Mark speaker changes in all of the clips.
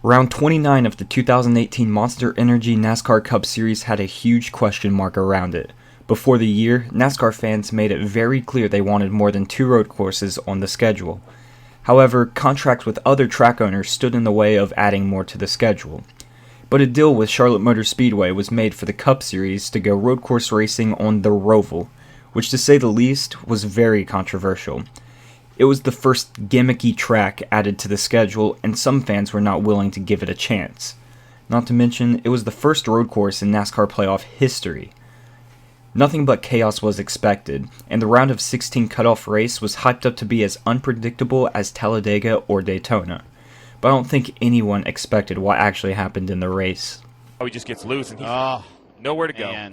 Speaker 1: Round 29 of the 2018 Monster Energy NASCAR Cup Series had a huge question mark around it. Before the year, NASCAR fans made it very clear they wanted more than 2 road courses on the schedule. However, contracts with other track owners stood in the way of adding more to the schedule. But a deal with Charlotte Motor Speedway was made for the Cup Series to go road course racing on the Roval, which to say the least was very controversial. It was the first gimmicky track added to the schedule, and some fans were not willing to give it a chance. Not to mention, it was the first road course in NASCAR playoff history. Nothing but chaos was expected, and the round of 16 cutoff race was hyped up to be as unpredictable as Talladega or Daytona. But I don't think anyone expected what actually happened in the race.
Speaker 2: Oh, he just gets loose and he's nowhere to go.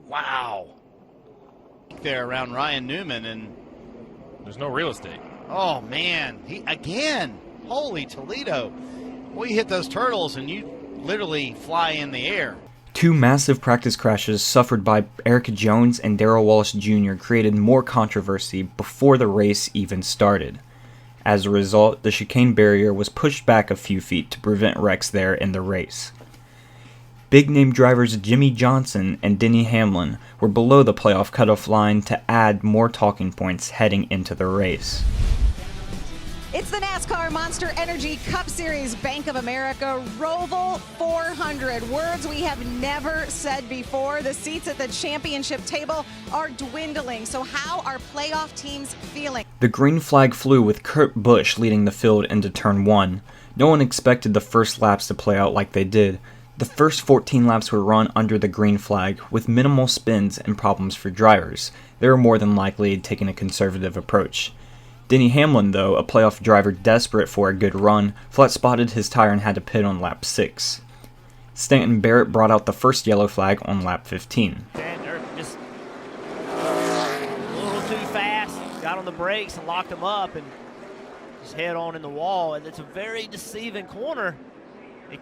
Speaker 3: Wow. There around Ryan Newman, and
Speaker 2: There's no real estate.
Speaker 3: oh man, he again. Holy Toledo. We hit those turtles and you literally fly in the air.
Speaker 1: 2 massive practice crashes suffered by Eric Jones and Darrell Wallace Jr. created more controversy before the race even started. As a result, the chicane barrier was pushed back a few feet to prevent wrecks there in the race. Big-name drivers Jimmy Johnson and Denny Hamlin were below the playoff cutoff line to add more talking points heading into the race.
Speaker 4: It's the NASCAR Monster Energy Cup Series Bank of America Roval 400. Words we have never said before. The seats at the championship table are dwindling. So how are playoff teams feeling?
Speaker 1: The green flag flew with Kurt Busch leading the field into turn 1. No one expected the first laps to play out like they did. The first 14 laps were run under the green flag with minimal spins and problems for drivers. They were more than likely taking a conservative approach. Denny Hamlin, though, a playoff driver desperate for a good run, flat-spotted his tire and had to pit on lap 6. Stanton Barrett brought out the first yellow flag on lap 15.
Speaker 5: And they're just a little too fast, got on the brakes and locked them up and just head on in the wall. And it's a very deceiving corner. You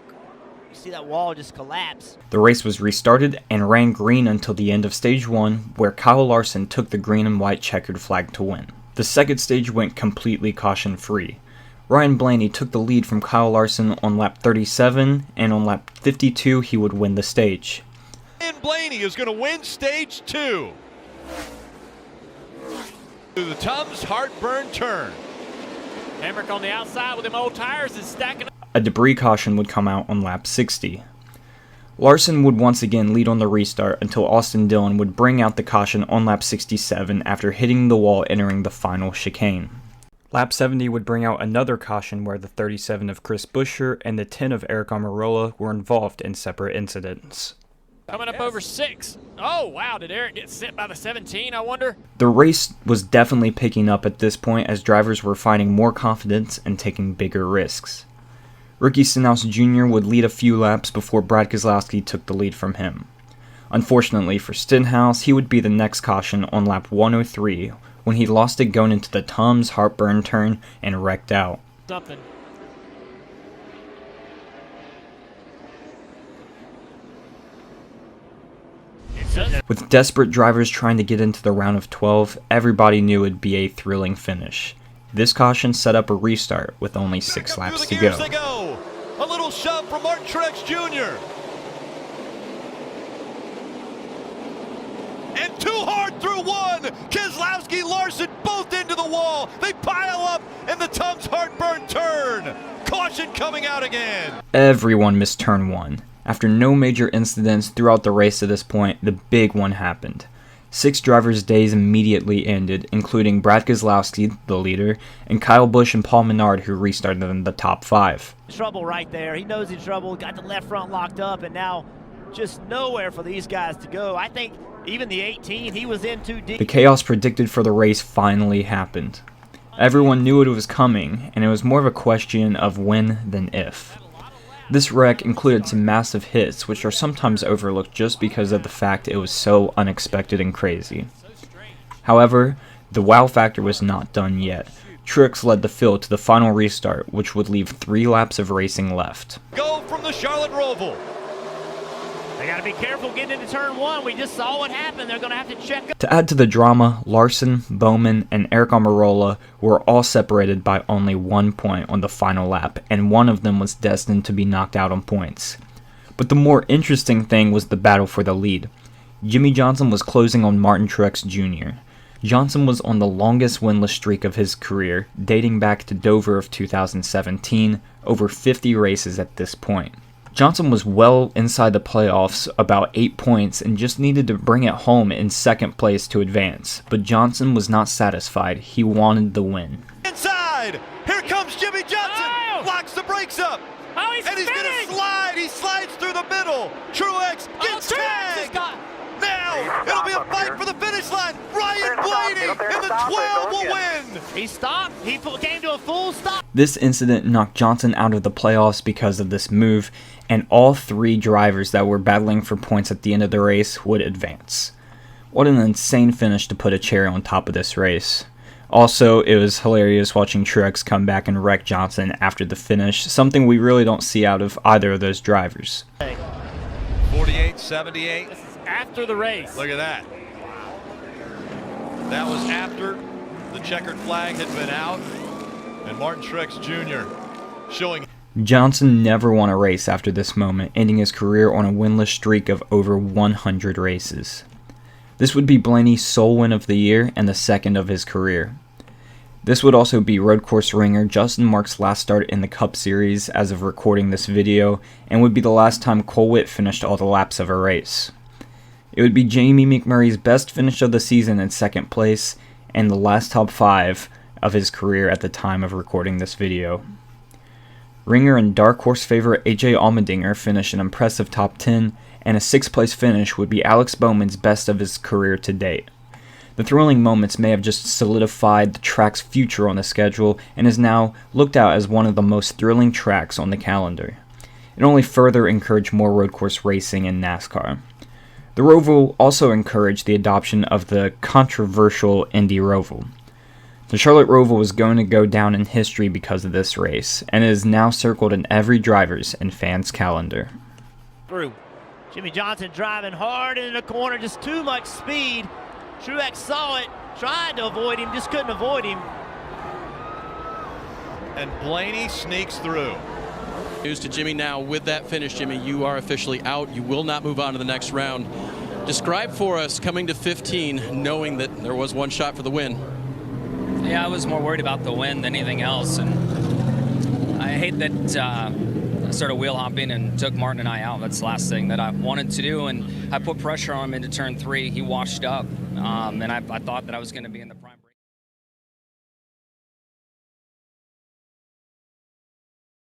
Speaker 5: see that wall just collapse.
Speaker 1: The race was restarted and ran green until the end of stage 1, where Kyle Larson took the green and white checkered flag to win. The second stage went completely caution-free. Ryan Blaney took the lead from Kyle Larson on lap 37, and on lap 52 he would win the stage.
Speaker 6: Ryan Blaney is going to win stage 2. To the Tums heartburn turn.
Speaker 2: Hamrick on the outside with them old tires is stacking up.
Speaker 1: A debris caution would come out on lap 60. Larson would once again lead on the restart until Austin Dillon would bring out the caution on lap 67 after hitting the wall entering the final chicane. Lap 70 would bring out another caution where the 37 of Chris Buescher and the 10 of Eric Almirola were involved in separate incidents.
Speaker 2: Coming up over 6. Oh, wow. Did Eric get sent by the 17, I wonder?
Speaker 1: The race was definitely picking up at this point as drivers were finding more confidence and taking bigger risks. Ricky Stenhouse Jr. would lead a few laps before Brad Keselowski took the lead from him. Unfortunately for Stenhouse, he would be the next caution on lap 103 when he lost it going into the Tums heartburn turn and wrecked out.
Speaker 2: Something.
Speaker 1: With desperate drivers trying to get into the round of 12, everybody knew it would be a thrilling finish. This caution set up a restart with only 6 laps to go.
Speaker 6: A little shove from Martin Truex Jr. And 2 hard through 1. Keselowski, Larson both into the wall. They pile up in the Tums heartburn turn. Caution coming out again.
Speaker 1: Everyone missed turn 1. After no major incidents throughout the race to this point, the big one happened. 6 drivers' days immediately ended, including Brad Keselowski, the leader, and Kyle Busch and Paul Menard, who restarted in the top 5.
Speaker 5: Trouble right there. He knows he's trouble, got the left front locked up, and now just nowhere for these guys to go. I think even the 18, he was in too deep.
Speaker 1: The chaos predicted for the race finally happened. Everyone knew it was coming, and it was more of a question of when than if. This wreck included some massive hits, which are sometimes overlooked just because of the fact it was so unexpected and crazy. However, the wow factor was not done yet. Truex led the field to the final restart, which would leave 3 laps of racing left.
Speaker 6: Go from the Charlotte Roval.
Speaker 5: They got to be careful getting into turn one. We just saw what happened. They're going to have to check.
Speaker 1: To add to the drama, Larson, Bowman, and Eric Almirola were all separated by only 1 point on the final lap, and one of them was destined to be knocked out on points. But the more interesting thing was the battle for the lead. Jimmie Johnson was closing on Martin Truex Jr. Johnson was on the longest winless streak of his career, dating back to Dover of 2017, over 50 races at this point. Johnson was well inside the playoffs, about 8 points, and just needed to bring it home in second place to advance. But Johnson was not satisfied. He wanted the win.
Speaker 6: Inside! Here comes Jimmie Johnson!
Speaker 2: Oh!
Speaker 6: Locks the brakes up!
Speaker 2: Oh, he's
Speaker 6: and he's
Speaker 2: spinning!
Speaker 6: gonna slide! He slides through the middle! Truex gets
Speaker 2: Truex
Speaker 6: tagged!
Speaker 2: just got...
Speaker 6: Now, it'll be a fight for the finish line! Ryan Blaney in the 12 will win!
Speaker 5: He stopped. He came to a full stop.
Speaker 1: This incident knocked Johnson out of the playoffs because of this move, and all 3 drivers that were battling for points at the end of the race would advance. What an insane finish to put a cherry on top of this race. Also, it was hilarious watching Truex come back and wreck Johnson after the finish, something we really don't see out of either of those drivers.
Speaker 6: 48-78.
Speaker 2: This is after the race.
Speaker 6: Look at that. That was after the checkered flag had been out, and Martin Truex Jr. showing.
Speaker 1: Johnson never won a race after this moment, ending his career on a winless streak of over 100 races. This would be Blaney's sole win of the year and the second of his career. This would also be road course ringer Justin Marks' last start in the Cup Series as of recording this video, and would be the last time Cole Whitt finished all the laps of a race. It would be Jamie McMurray's best finish of the season in second place, and the last top 5 of his career at the time of recording this video. Ringer and dark horse favorite AJ Allmendinger finished an impressive top 10, and a 6th place finish would be Alex Bowman's best of his career to date. The thrilling moments may have just solidified the track's future on the schedule, and is now looked at as one of the most thrilling tracks on the calendar. It only further encouraged more road course racing in NASCAR. The Roval also encouraged the adoption of the controversial Indy Roval. The Charlotte Roval is going to go down in history because of this race, and it is now circled in every driver's and fan's calendar.
Speaker 5: Through. Jimmie Johnson driving hard in the corner, just too much speed. Truex saw it, tried to avoid him, just couldn't avoid him.
Speaker 6: And Blaney sneaks through.
Speaker 7: News to Jimmie now. With that finish, Jimmie, you are officially out. You will not move on to the next round. Describe for us coming to 15, knowing that there was one shot for the win.
Speaker 8: Yeah, I was more worried about the win than anything else, and I hate that I started wheel hopping and took Martin and I out. That's the last thing that I wanted to do, and I put pressure on him into turn 3. He washed up, and I thought that I was going to be in the prime.